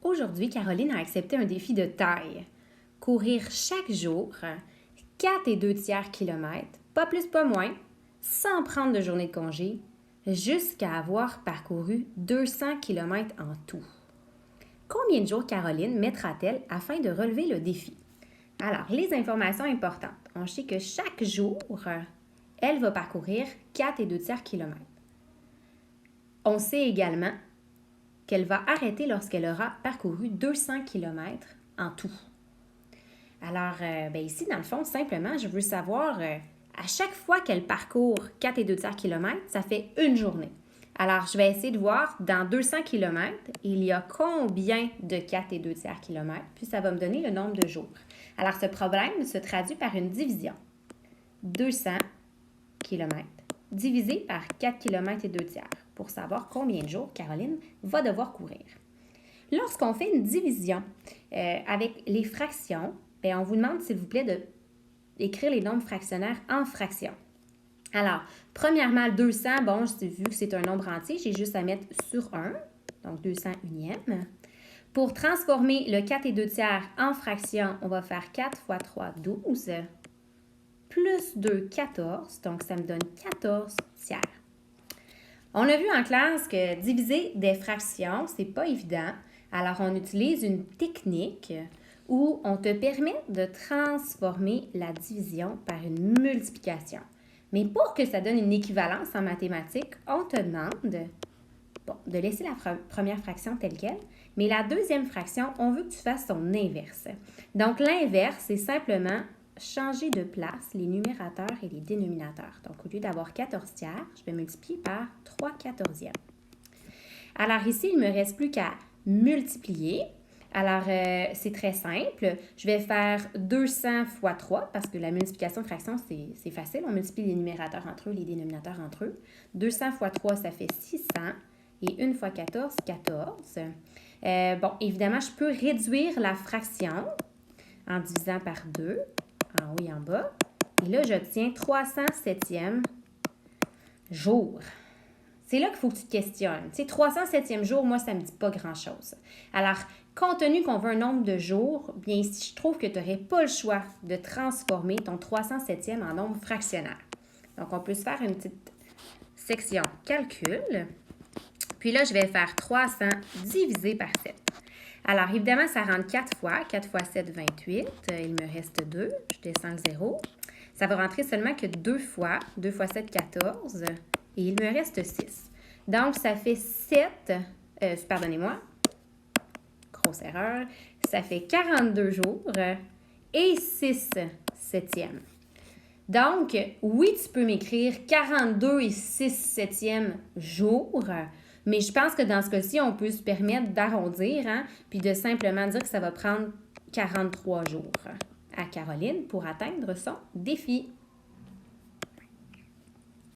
Aujourd'hui, Caroline a accepté un défi de taille. Courir chaque jour 4 2/3 kilomètres, pas plus pas moins, sans prendre de journée de congé, jusqu'à avoir parcouru 200 km en tout. Combien de jours Caroline mettra-t-elle afin de relever le défi? Alors, les informations importantes. On sait que chaque jour, elle va parcourir 4 2/3 kilomètres. On sait également qu'elle va arrêter lorsqu'elle aura parcouru 200 km en tout. Alors, ici, dans le fond, simplement, je veux savoir, à chaque fois qu'elle parcourt 4 2/3 kilomètres, ça fait une journée. Alors, je vais essayer de voir, dans 200 km, il y a combien de 4 2/3 kilomètres, puis ça va me donner le nombre de jours. Alors, ce problème se traduit par une division. 200 km divisé par 4 km pour savoir combien de jours Caroline va devoir courir. Lorsqu'on fait une division avec les fractions, on vous demande, s'il vous plaît, d'écrire les nombres fractionnaires en fractions. Alors, premièrement, 200, vu que c'est un nombre entier, j'ai juste à mettre sur 1, donc 200 unième. Pour transformer le 4 2/3 en fraction, on va faire 4 fois 3, 12, plus 2, 14, donc ça me donne 14 tiers. On a vu en classe que diviser des fractions, c'est pas évident. Alors, on utilise une technique où on te permet de transformer la division par une multiplication. Mais pour que ça donne une équivalence en mathématiques, on te demande de laisser la première fraction telle qu'elle, mais la deuxième fraction, on veut que tu fasses son inverse. Donc, l'inverse, c'est simplement changer de place les numérateurs et les dénominateurs. Donc, au lieu d'avoir 14 tiers, je vais multiplier par 3 quatorzièmes. Alors ici, il ne me reste plus qu'à multiplier. Alors, c'est très simple. Je vais faire 200 fois 3 parce que la multiplication de fractions, c'est facile. On multiplie les numérateurs entre eux, les dénominateurs entre eux. 200 fois 3, ça fait 600. Et 1 fois 14, 14. Évidemment, je peux réduire la fraction en divisant par 2, en haut et en bas. Et là, j'obtiens 307e jour. C'est là qu'il faut que tu te questionnes. Tu sais, 307e jour, moi, ça ne me dit pas grand-chose. Alors, compte tenu qu'on veut un nombre de jours, bien ici, je trouve que tu n'aurais pas le choix de transformer ton 307e en nombre fractionnaire. Donc, on peut se faire une petite section calcul. Puis là, je vais faire 300 divisé par 7. Alors, évidemment, ça rentre 4 fois. 4 fois 7, 28. Il me reste 2. Je descends le 0. Ça va rentrer seulement que 2 fois. 2 fois 7, 14. Et il me reste 6. Donc, ça fait 7... pardonnez-moi. Grosse erreur. Ça fait 42 jours et 6 septièmes. Donc, oui, tu peux m'écrire 42 et 6 septièmes jours, mais je pense que dans ce cas-ci, on peut se permettre d'arrondir, puis de simplement dire que ça va prendre 43 jours à Caroline pour atteindre son défi.